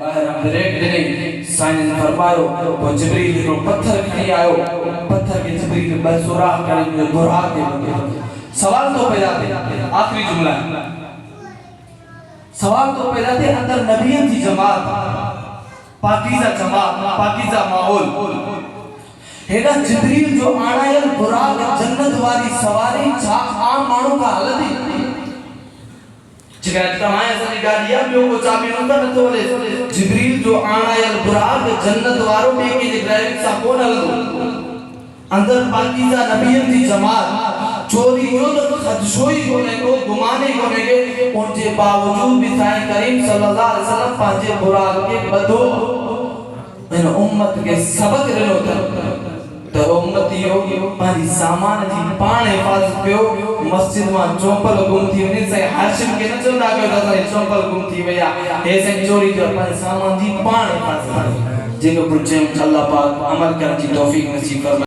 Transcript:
باہر break دنے science فرماؤ وہ جبریل کو پتھر کھنی آئو پتھر کے جبریل بس سوراخ کریں جو براق دے سوال تو پیدا تھے آخری جملہ ہے سوال تو پیدا تھے اندر نبیت کی جماعت پاکیزہ ماحول ہیڈا جبریل جو آنا ہے براق جنت والی سواری چھاک عام مانوں کا حالت ہی جگہ تمہیں ایسا نگاہ بیوں کو چاپی نوتا نہ تو جبریل جو آنا ہے براق جنت واروں میں کی ڈرائیونگ سا کون حالت اندر پاکیزہ نبیت کی جماعت چوری جو خدشوئی ہونے کو گمانے ہونے کے ان کے باوجود بھی سائن کریم صلی اللہ علیہ وسلم پانچے براق کے بدو ان امت کے سبق رنو تو امتی ہوگی پانی سامان جی پان حفاظت پیو مسجد میں چوپل گم تھی انہیں سے حاشم کے نہ چلتا کہ وہ چوپل گم تھی ویا ایسے چوری جو پانی سامان جی پان حفاظت جن کو پرچے اللہ پاک عمل کرنے کی توفیق نصیب فرمائے